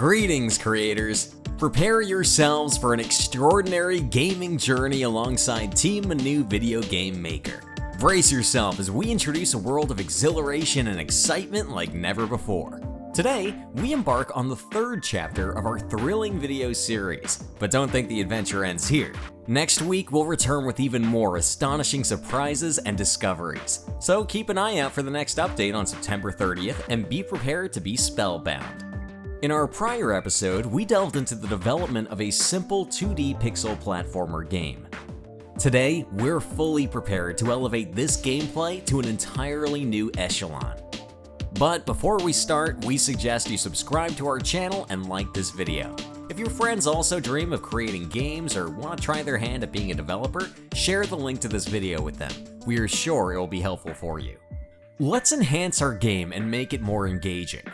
Greetings, creators! Prepare yourselves for an extraordinary gaming journey alongside Team Manu Video Game Maker. Brace yourself as we introduce a world of exhilaration and excitement like never before. Today, we embark on the third chapter of our thrilling video series, but don't think the adventure ends here. Next week, we'll return with even more astonishing surprises and discoveries, so keep an eye out for the next update on September 30th and be prepared to be spellbound. In our prior episode, we delved into the development of a simple 2D pixel platformer game. Today, we're fully prepared to elevate this gameplay to an entirely new echelon. But before we start, we suggest you subscribe to our channel and like this video. If your friends also dream of creating games or want to try their hand at being a developer, share the link to this video with them. We are sure it will be helpful for you. Let's enhance our game and make it more engaging.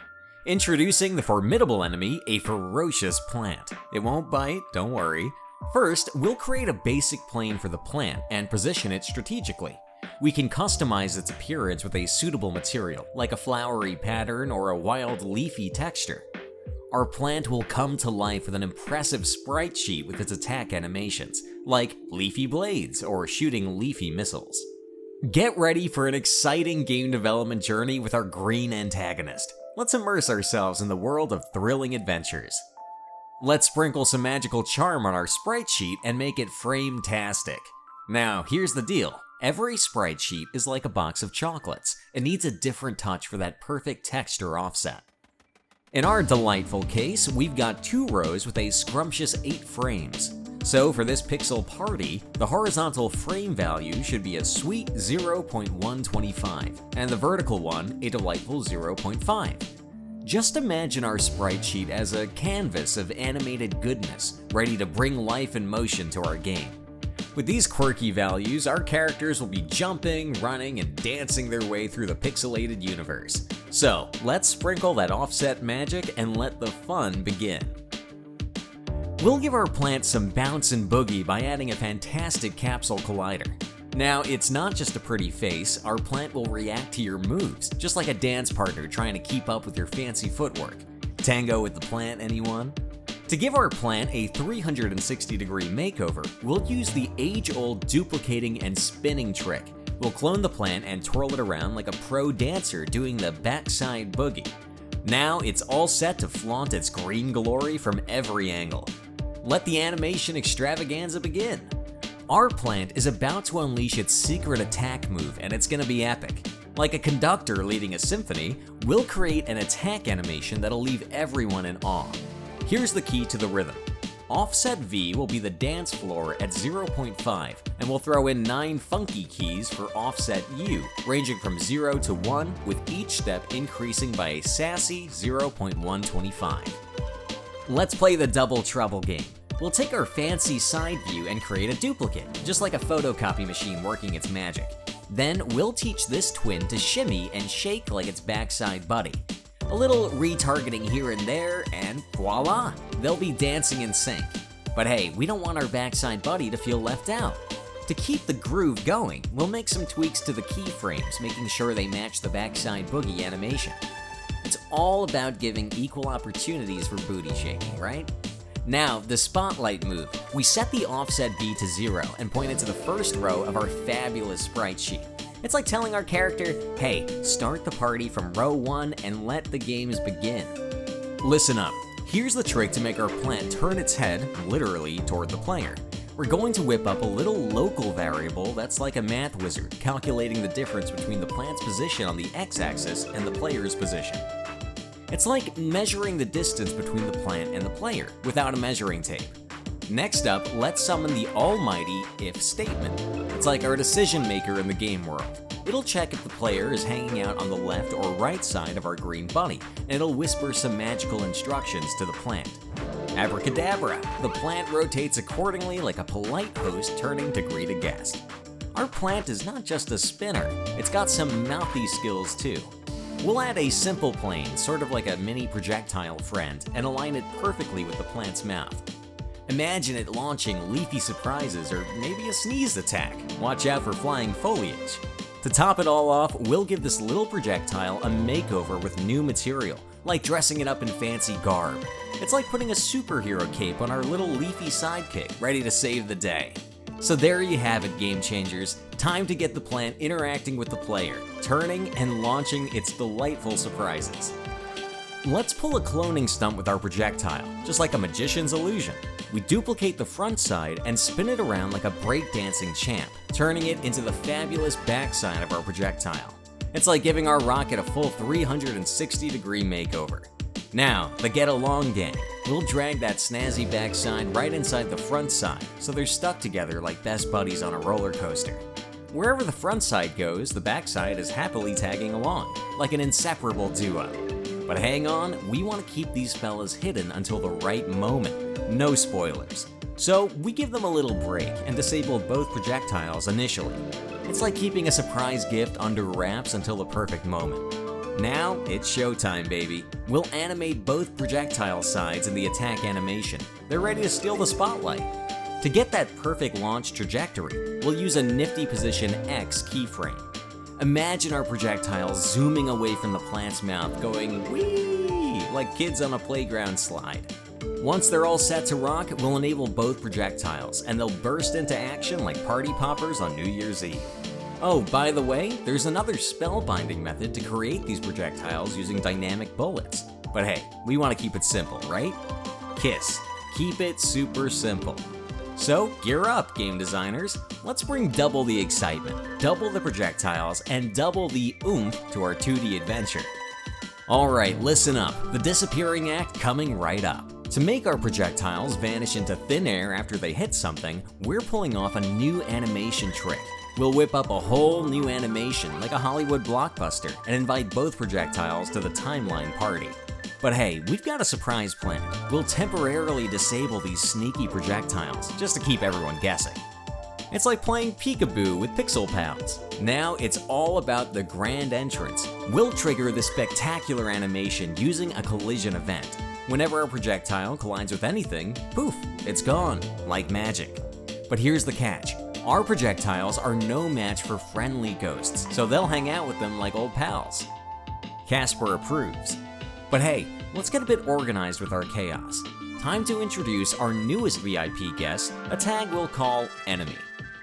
Introducing the formidable enemy, a ferocious plant. It won't bite, don't worry. First, we'll create a basic plane for the plant and position it strategically. We can customize its appearance with a suitable material, like a flowery pattern or a wild leafy texture. Our plant will come to life with an impressive sprite sheet with its attack animations, like leafy blades or shooting leafy missiles. Get ready for an exciting game development journey with our green antagonist. Let's immerse ourselves in the world of thrilling adventures. Let's sprinkle some magical charm on our sprite sheet and make it frame-tastic. Now, here's the deal. Every sprite sheet is like a box of chocolates. It needs a different touch for that perfect texture offset. In our delightful case, we've got 2 rows with a scrumptious 8 frames. So for this pixel party, the horizontal frame value should be a sweet 0.125, and the vertical one a delightful 0.5. Just imagine our sprite sheet as a canvas of animated goodness, ready to bring life and motion to our game. With these quirky values, our characters will be jumping, running, and dancing their way through the pixelated universe. So, let's sprinkle that offset magic and let the fun begin. We'll give our plant some bounce and boogie by adding a fantastic capsule collider. Now, it's not just a pretty face, our plant will react to your moves, just like a dance partner trying to keep up with your fancy footwork. Tango with the plant, anyone? To give our plant a 360-degree makeover, we'll use the age-old duplicating and spinning trick. We'll clone the plant and twirl it around like a pro dancer doing the backside boogie. Now it's all set to flaunt its green glory from every angle. Let the animation extravaganza begin. Our plant is about to unleash its secret attack move, and it's gonna be epic. Like a conductor leading a symphony, we'll create an attack animation that'll leave everyone in awe. Here's the key to the rhythm. Offset V will be the dance floor at 0.5, and we'll throw in 9 funky keys for offset U, ranging from 0 to 1, with each step increasing by a sassy 0.125. Let's play the double trouble game. We'll take our fancy side view and create a duplicate, just like a photocopy machine working its magic. Then we'll teach this twin to shimmy and shake like its backside buddy. A little retargeting here and there, and voila, they'll be dancing in sync. But hey, we don't want our backside buddy to feel left out. To keep the groove going, we'll make some tweaks to the keyframes, making sure they match the backside boogie animation. It's all about giving equal opportunities for booty shaking, right? Now, the spotlight move. We set the offset V to 0 and point it to the first row of our fabulous sprite sheet. It's like telling our character, hey, start the party from row 1 and let the games begin. Listen up. Here's the trick to make our plant turn its head, literally, toward the player. We're going to whip up a little local variable that's like a math wizard, calculating the difference between the plant's position on the x-axis and the player's position. It's like measuring the distance between the plant and the player without a measuring tape. Next up, let's summon the almighty if statement. It's like our decision maker in the game world. It'll check if the player is hanging out on the left or right side of our green bunny, and it'll whisper some magical instructions to the plant. Abracadabra! The plant rotates accordingly like a polite host turning to greet a guest. Our plant is not just a spinner, it's got some mouthy skills too. We'll add a simple plane, sort of like a mini projectile friend, and align it perfectly with the plant's mouth. Imagine it launching leafy surprises or maybe a sneeze attack. Watch out for flying foliage. To top it all off, we'll give this little projectile a makeover with new material. like dressing it up in fancy garb. It's like putting a superhero cape on our little leafy sidekick, ready to save the day. So there you have it, Game Changers. Time to get the plant interacting with the player, turning and launching its delightful surprises. Let's pull a cloning stunt with our projectile, just like a magician's illusion. We duplicate the front side and spin it around like a breakdancing champ, turning it into the fabulous backside of our projectile. It's like giving our rocket a full 360-degree makeover. Now, the Get Along gang. We'll drag that snazzy backside right inside the front side, so they're stuck together like best buddies on a roller coaster. Wherever the front side goes, the backside is happily tagging along, like an inseparable duo. But hang on, we want to keep these fellas hidden until the right moment. No spoilers. So we give them a little break and disable both projectiles initially. It's like keeping a surprise gift under wraps until the perfect moment. Now it's showtime, baby. We'll animate both projectile sides in the attack animation. They're ready to steal the spotlight. To get that perfect launch trajectory, we'll use a nifty position X keyframe. Imagine our projectiles zooming away from the plant's mouth, going whee, like kids on a playground slide. Once they're all set to rock, we'll enable both projectiles, and they'll burst into action like party poppers on New Year's Eve. Oh, by the way, there's another spellbinding method to create these projectiles using dynamic bullets. But hey, we want to keep it simple, right? KISS. Keep it super simple. So, gear up, game designers. Let's bring double the excitement, double the projectiles, and double the oomph to our 2D adventure. Alright, listen up. The disappearing act coming right up. To make our projectiles vanish into thin air after they hit something, we're pulling off a new animation trick. We'll whip up a whole new animation like a Hollywood blockbuster and invite both projectiles to the timeline party. But hey, we've got a surprise plan. We'll temporarily disable these sneaky projectiles, just to keep everyone guessing. It's like playing peekaboo with Pixel Pals. Now it's all about the grand entrance. We'll trigger the spectacular animation using a collision event. Whenever a projectile collides with anything, poof, it's gone, like magic. But here's the catch. Our projectiles are no match for friendly ghosts, so they'll hang out with them like old pals. Casper approves. But hey, let's get a bit organized with our chaos. Time to introduce our newest VIP guest, a tag we'll call Enemy.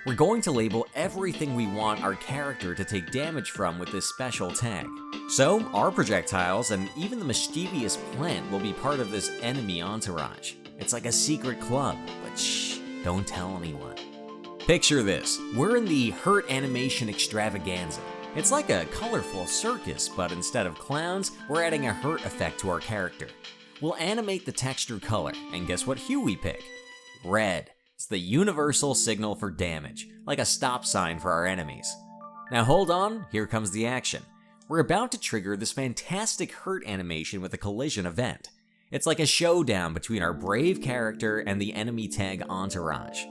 We're going to label everything we want our character to take damage from with this special tag. So, our projectiles and even the mischievous plant will be part of this enemy entourage. It's like a secret club, but shh, don't tell anyone. Picture this, we're in the Hurt Animation Extravaganza. It's like a colorful circus, but instead of clowns, we're adding a hurt effect to our character. We'll animate the texture color, and guess what hue we pick? Red. It's the universal signal for damage, like a stop sign for our enemies. Now hold on, here comes the action. We're about to trigger this fantastic hurt animation with a collision event. It's like a showdown between our brave character and the enemy tag entourage.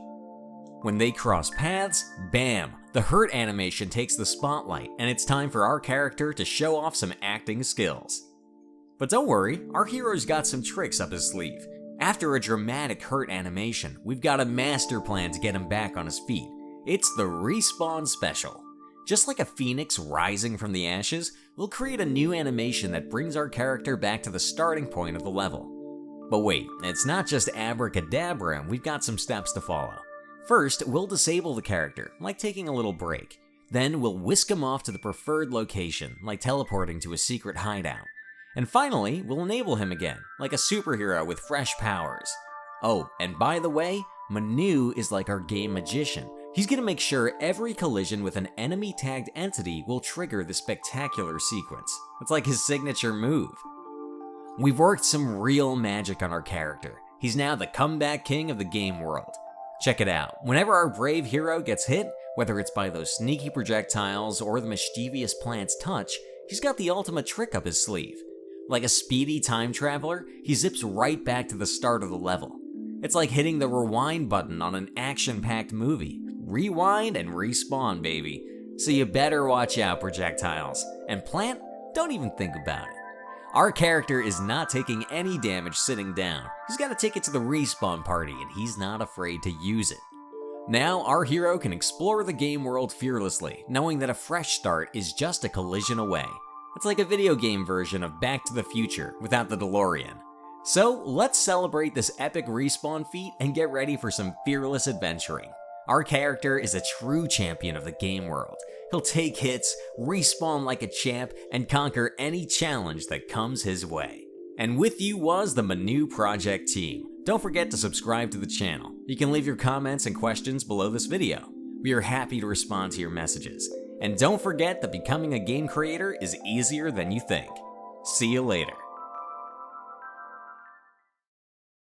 When they cross paths, bam! The hurt animation takes the spotlight, and it's time for our character to show off some acting skills. But don't worry, our hero's got some tricks up his sleeve. After a dramatic hurt animation, we've got a master plan to get him back on his feet. It's the Respawn Special. Just like a phoenix rising from the ashes, we'll create a new animation that brings our character back to the starting point of the level. But wait, it's not just abracadabra, we've got some steps to follow. First, we'll disable the character, like taking a little break. Then we'll whisk him off to the preferred location, like teleporting to a secret hideout. And finally, we'll enable him again, like a superhero with fresh powers. Oh, and by the way, Manu is like our game magician. He's gonna make sure every collision with an enemy-tagged entity will trigger the spectacular sequence. It's like his signature move. We've worked some real magic on our character. He's now the comeback king of the game world. Check it out. Whenever our brave hero gets hit, whether it's by those sneaky projectiles or the mischievous plant's touch, he's got the ultimate trick up his sleeve. Like a speedy time traveler, he zips right back to the start of the level. It's like hitting the rewind button on an action-packed movie. Rewind and respawn, baby. So you better watch out, projectiles. And plant, don't even think about it. Our character is not taking any damage sitting down. He's got to take it to the respawn party, and he's not afraid to use it. Now, our hero can explore the game world fearlessly, knowing that a fresh start is just a collision away. It's like a video game version of Back to the Future without the DeLorean. So let's celebrate this epic respawn feat and get ready for some fearless adventuring. Our character is a true champion of the game world. He'll take hits, respawn like a champ, and conquer any challenge that comes his way. And with you was the Manu Project team. Don't forget to subscribe to the channel. You can leave your comments and questions below this video. We are happy to respond to your messages. And don't forget that becoming a game creator is easier than you think. See you later.